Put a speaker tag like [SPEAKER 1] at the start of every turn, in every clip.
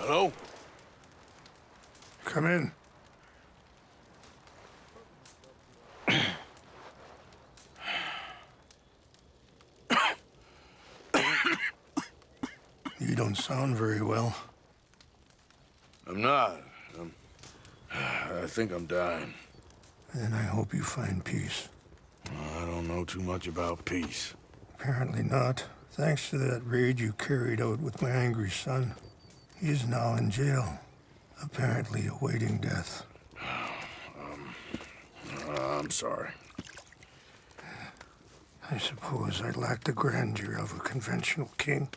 [SPEAKER 1] Hello?
[SPEAKER 2] Come in. You don't sound very well.
[SPEAKER 1] I'm not. I think I'm dying.
[SPEAKER 2] Then I hope you find peace.
[SPEAKER 1] I don't know too much about peace.
[SPEAKER 2] Apparently not. Thanks to that raid you carried out with my angry son. He's now in jail, apparently awaiting death.
[SPEAKER 1] I'm sorry.
[SPEAKER 2] I suppose I lack the grandeur of a conventional king.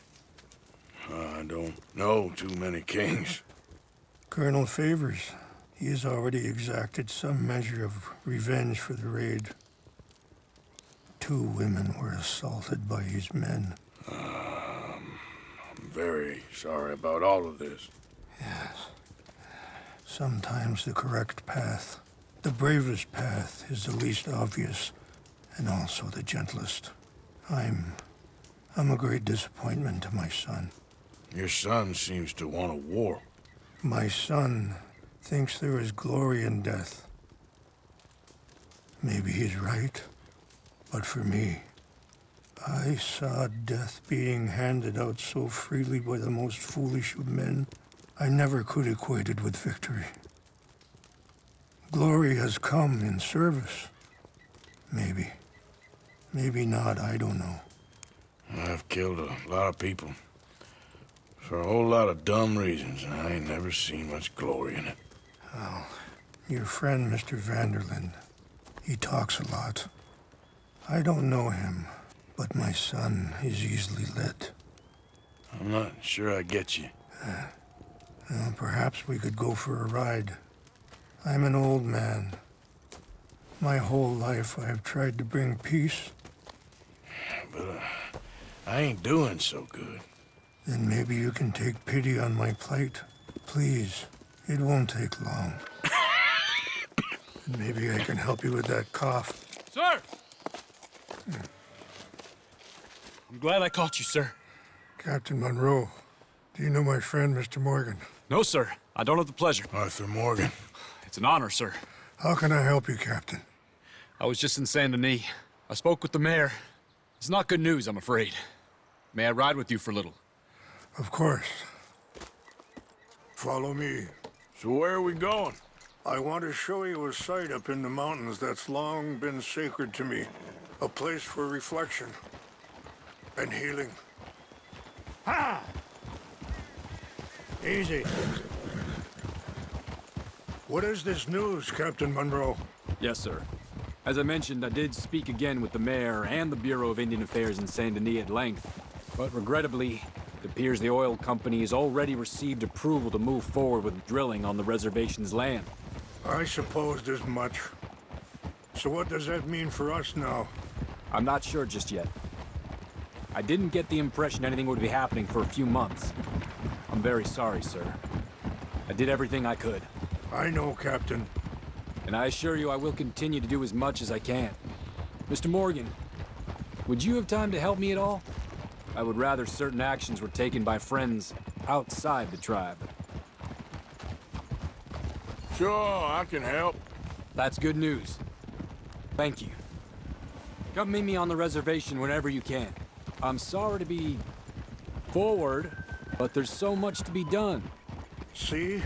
[SPEAKER 1] I don't know too many kings.
[SPEAKER 2] Colonel Favors, he has already exacted some measure of revenge for the raid. 2 women were assaulted by his men.
[SPEAKER 1] I'm very sorry about all of this.
[SPEAKER 2] Yes. Sometimes the correct path, the bravest path, is the least obvious, and also the gentlest. I'm a great disappointment to my son.
[SPEAKER 1] Your son seems to want a war.
[SPEAKER 2] My son thinks there is glory in death. Maybe he's right, but for me, I saw death being handed out so freely by the most foolish of men, I never could equate it with victory. Glory has come in service. Maybe. Maybe not, I don't know.
[SPEAKER 1] I've killed a lot of people. For a whole lot of dumb reasons, and I ain't never seen much glory in it.
[SPEAKER 2] Well, your friend, Mr. Vanderlyn, he talks a lot. I don't know him, but my son is easily led.
[SPEAKER 1] I'm not sure I get you.
[SPEAKER 2] Well, perhaps we could go for a ride. I'm an old man. My whole life I have tried to bring peace.
[SPEAKER 1] But I ain't doing so good.
[SPEAKER 2] Then maybe you can take pity on my plight. Please, it won't take long. And maybe I can help you with that cough.
[SPEAKER 3] Sir! I'm glad I caught you, sir.
[SPEAKER 2] Captain Monroe, do you know my friend, Mr. Morgan?
[SPEAKER 3] No, sir. I don't have the pleasure.
[SPEAKER 1] Arthur Morgan.
[SPEAKER 3] It's an honor, sir.
[SPEAKER 2] How can I help you, Captain?
[SPEAKER 3] I was just in Saint Denis. I spoke with the mayor. It's not good news, I'm afraid. May I ride with you for a little?
[SPEAKER 2] Of course. Follow me.
[SPEAKER 1] So where are we going?
[SPEAKER 2] I want to show you a site up in the mountains that's long been sacred to me. A place for reflection and healing. Ha! Easy. What is this news, Captain Monroe?
[SPEAKER 3] Yes, sir. As I mentioned, I did speak again with the mayor and the Bureau of Indian Affairs in Saint Denis at length. But regrettably, it appears the oil company has already received approval to move forward with drilling on the reservation's land.
[SPEAKER 2] I supposed as much. So what does that mean for us now?
[SPEAKER 3] I'm not sure just yet. I didn't get the impression anything would be happening for a few months. I'm very sorry, sir. I did everything I could.
[SPEAKER 2] I know, Captain.
[SPEAKER 3] And I assure you I will continue to do as much as I can. Mr. Morgan, would you have time to help me at all? I would rather certain actions were taken by friends outside the tribe.
[SPEAKER 1] Sure, I can help.
[SPEAKER 3] That's good news. Thank you. Come meet me on the reservation whenever you can. I'm sorry to be forward, but there's so much to be done.
[SPEAKER 2] See?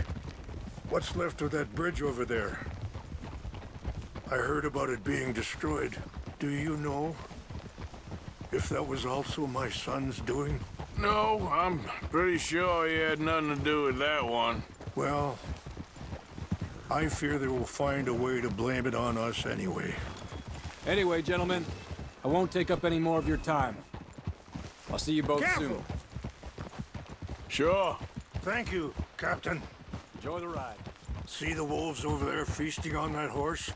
[SPEAKER 2] What's left of that bridge over there? I heard about it being destroyed. Do you know if that was also my son's doing?
[SPEAKER 1] No, I'm pretty sure he had nothing to do with that one.
[SPEAKER 2] Well, I fear they will find a way to blame it on us anyway.
[SPEAKER 3] Anyway, gentlemen, I won't take up any more of your time. I'll see you both soon.
[SPEAKER 2] Careful.
[SPEAKER 1] Sure.
[SPEAKER 2] Thank you, Captain.
[SPEAKER 3] Enjoy the ride.
[SPEAKER 2] See the wolves over there feasting on that horse?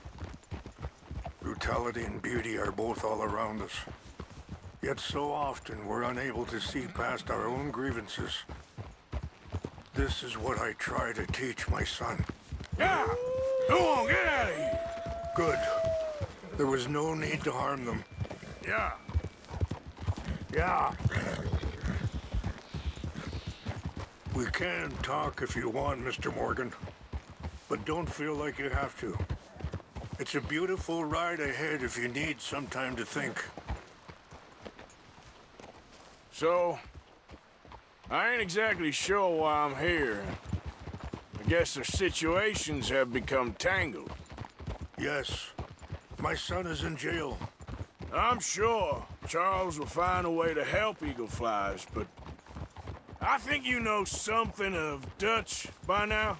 [SPEAKER 2] Brutality and beauty are both all around us. Yet so often we're unable to see past our own grievances. This is what I try to teach my son.
[SPEAKER 1] Yeah! Go on, get out of here!
[SPEAKER 2] Good. There was no need to harm them.
[SPEAKER 1] Yeah.
[SPEAKER 2] Yeah. We can talk if you want, Mr. Morgan. But don't feel like you have to. It's a beautiful ride ahead if you need some time to think.
[SPEAKER 1] So, I ain't exactly sure why I'm here. I guess our situations have become tangled.
[SPEAKER 2] Yes, my son is in jail.
[SPEAKER 1] I'm sure Charles will find a way to help Eagle Flies, but I think you know something of Dutch by now.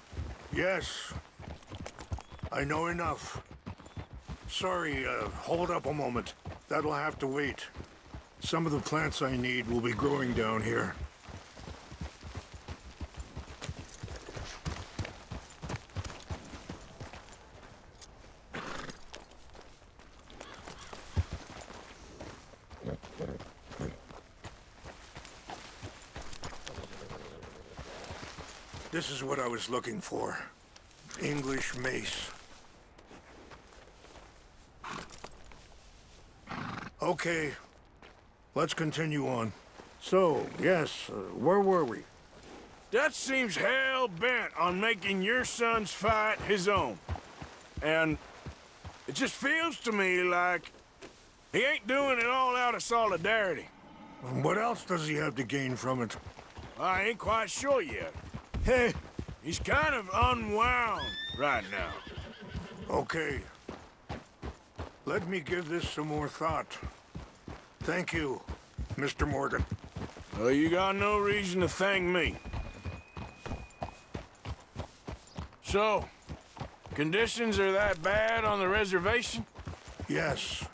[SPEAKER 2] Yes, I know enough. Sorry, hold up a moment. That'll have to wait. Some of the plants I need will be growing down here. This is what I was looking for. English mace. Okay, let's continue on. So, yes, where were we?
[SPEAKER 1] Dutch seems hell-bent on making your son's fight his own. And it just feels to me like he ain't doing it all out of solidarity.
[SPEAKER 2] What else does he have to gain from it?
[SPEAKER 1] I ain't quite sure yet.
[SPEAKER 2] Hey!
[SPEAKER 1] He's kind of unwound right now.
[SPEAKER 2] Okay. Let me give this some more thought. Thank you, Mr. Morgan.
[SPEAKER 1] Well, you got no reason to thank me. So, conditions are that bad on the reservation?
[SPEAKER 2] Yes.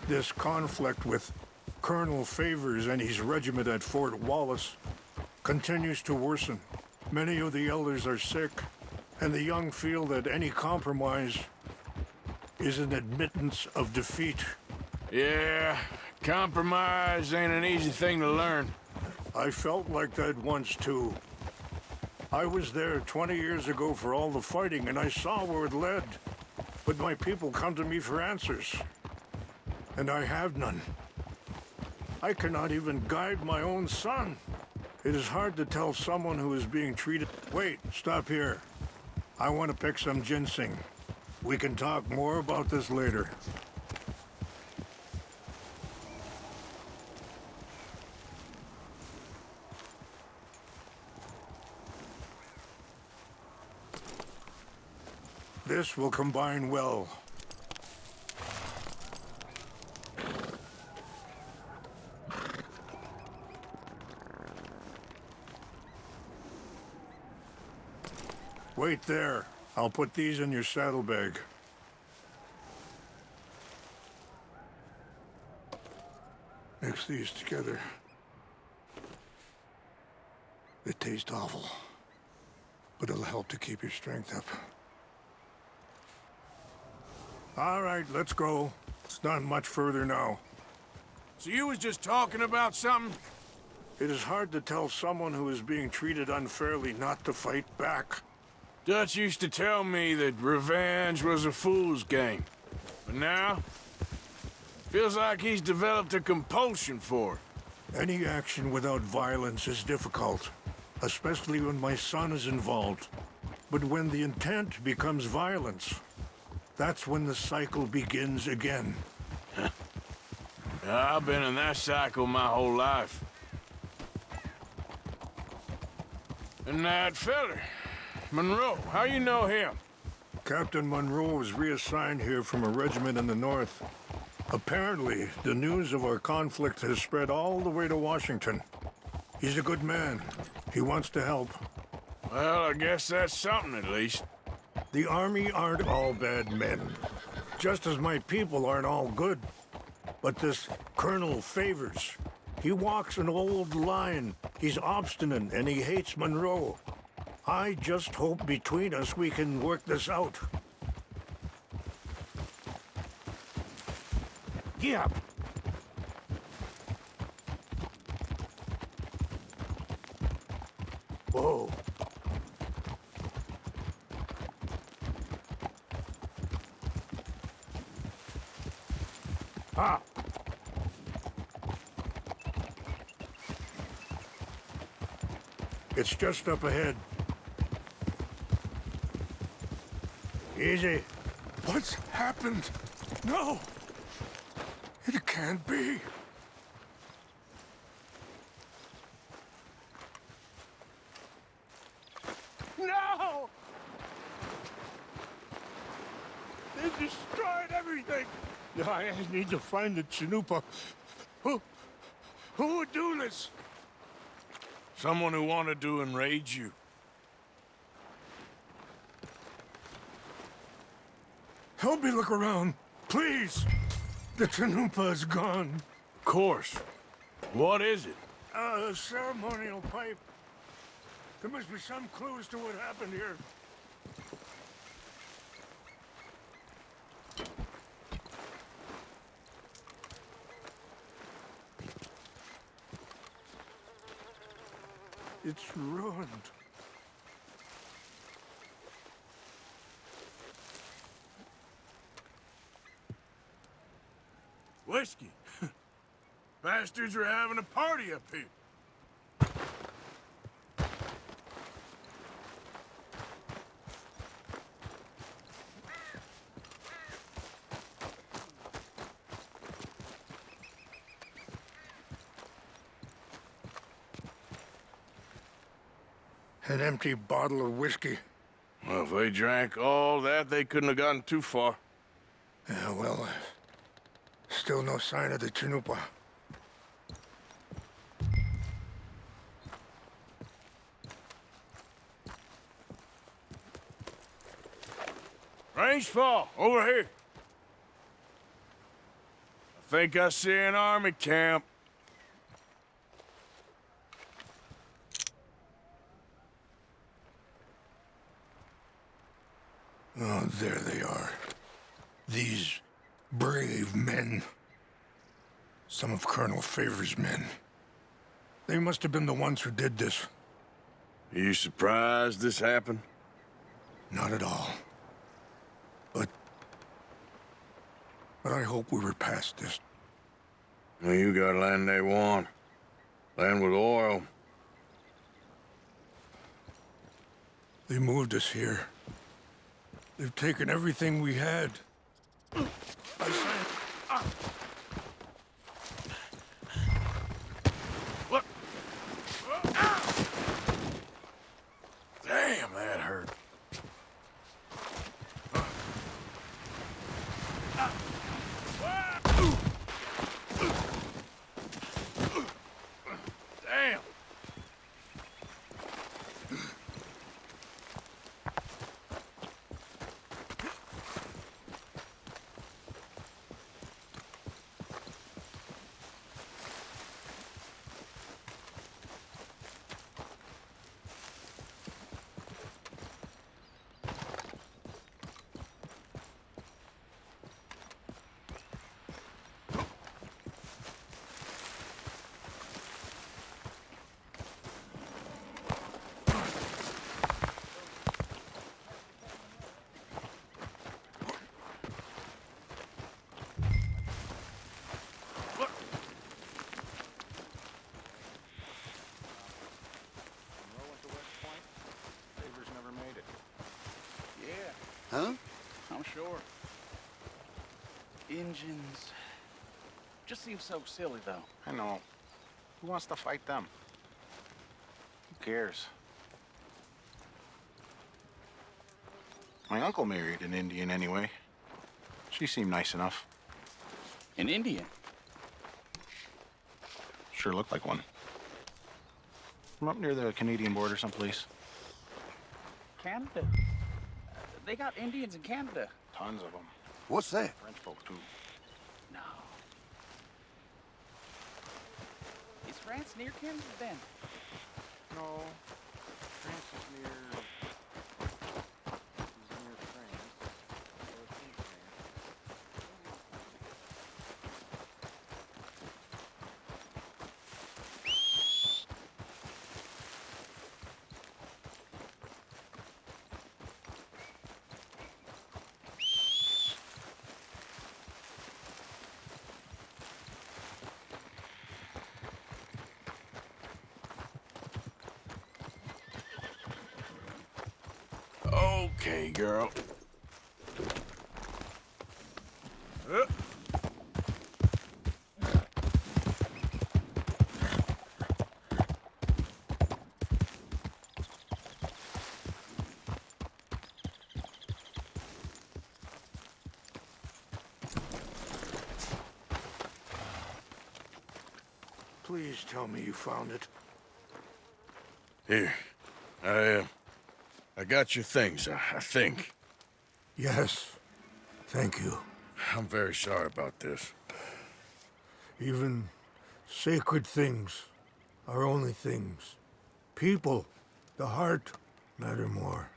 [SPEAKER 2] This conflict with Colonel Favors and his regiment at Fort Wallace continues to worsen. Many of the elders are sick, and the young feel that any compromise is an admittance of defeat.
[SPEAKER 1] Yeah, compromise ain't an easy thing to learn.
[SPEAKER 2] I felt like that once, too. I was there 20 years ago for all the fighting, and I saw where it led. But my people come to me for answers, and I have none. I cannot even guide my own son. It is hard to tell someone who is being treated... Wait, stop here. I want to pick some ginseng. We can talk more about this later. This will combine well. Wait there. I'll put these in your saddlebag. Mix these together. They taste awful, but it'll help to keep your strength up. All right, let's go. It's not much further now.
[SPEAKER 1] So you was just talking about something?
[SPEAKER 2] It is hard to tell someone who is being treated unfairly not to fight back.
[SPEAKER 1] Dutch used to tell me that revenge was a fool's game. But now, feels like he's developed a compulsion for it.
[SPEAKER 2] Any action without violence is difficult, especially when my son is involved. But when the intent becomes violence, that's when the cycle begins again.
[SPEAKER 1] I've been in that cycle my whole life. And that feller, Monroe, how you know him?
[SPEAKER 2] Captain Monroe was reassigned here from a regiment in the north. Apparently, the news of our conflict has spread all the way to Washington. He's a good man. He wants to help.
[SPEAKER 1] Well, I guess that's something at least.
[SPEAKER 2] The army aren't all bad men, just as my people aren't all good. But this Colonel Favors, he walks an old line. He's obstinate and he hates Monroe. I just hope between us we can work this out. Yeah. Whoa. Ah. It's just up ahead. Easy.
[SPEAKER 1] What's happened? No! It can't be. No! They destroyed everything! I need to find the Chanupa. Who would do this? Someone who wanted to enrage you. Help me look around, please. The Chanupa is gone. Of course. What is it? A ceremonial pipe. There must be some clues to what happened here. It's ruined. Whiskey. Bastards are having a party up here.
[SPEAKER 2] An empty bottle of whiskey.
[SPEAKER 1] Well, if they drank all that, they couldn't have gotten too far.
[SPEAKER 2] Yeah, well, still no sign of the Chanupa.
[SPEAKER 1] Range fall, over here. I think I see an army camp.
[SPEAKER 2] Oh, there they are. These brave men. Some of Colonel Favor's men. They must have been the ones who did this.
[SPEAKER 1] Are you surprised this happened?
[SPEAKER 2] Not at all. But I hope we were past this.
[SPEAKER 1] Well, you got land they want. Land with oil.
[SPEAKER 2] They moved us here. They've taken everything we had. I said...
[SPEAKER 1] Look! Damn, that hurt. Damn!
[SPEAKER 4] Huh?
[SPEAKER 5] I'm sure. Engines. Just seems so silly, though.
[SPEAKER 4] I know. Who wants to fight them? Who cares? My uncle married an Indian anyway. She seemed nice enough.
[SPEAKER 5] An Indian?
[SPEAKER 4] Sure looked like one. From up near the Canadian border someplace.
[SPEAKER 5] Canada? They got Indians in Canada.
[SPEAKER 4] Tons of them.
[SPEAKER 2] What's that?
[SPEAKER 4] French folk, too.
[SPEAKER 5] No. Is France near Canada, then?
[SPEAKER 4] No. France is near... France. Or it's in France.
[SPEAKER 1] okay, girl. Uh.
[SPEAKER 2] Please tell me you found it.
[SPEAKER 1] Here. I got your things, I think.
[SPEAKER 2] Yes. Thank you.
[SPEAKER 1] I'm very sorry about this.
[SPEAKER 2] Even sacred things are only things. People, the heart, matter more.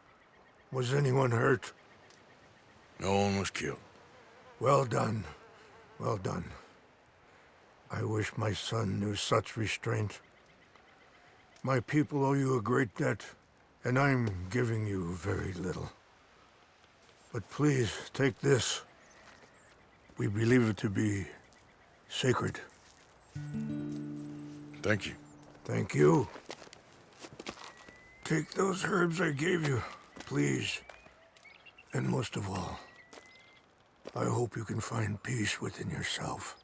[SPEAKER 2] Was anyone hurt?
[SPEAKER 1] No one was killed.
[SPEAKER 2] Well done. Well done. I wish my son knew such restraint. My people owe you a great debt, and I'm giving you very little. But please, take this. We believe it to be sacred.
[SPEAKER 1] Thank you.
[SPEAKER 2] Thank you. Take those herbs I gave you, please. And most of all, I hope you can find peace within yourself.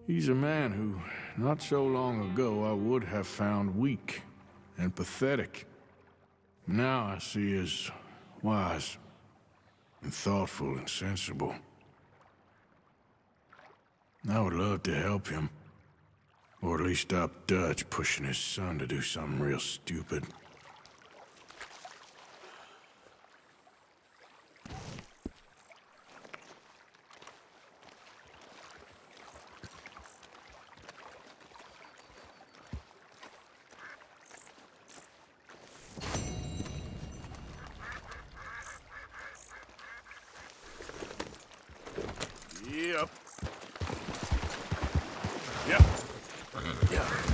[SPEAKER 1] He's a man who, not so long ago, I would have found weak and pathetic. Now I see as wise and thoughtful and sensible. I would love to help him. Or at least stop Dutch pushing his son to do something real stupid. Yep. Yep.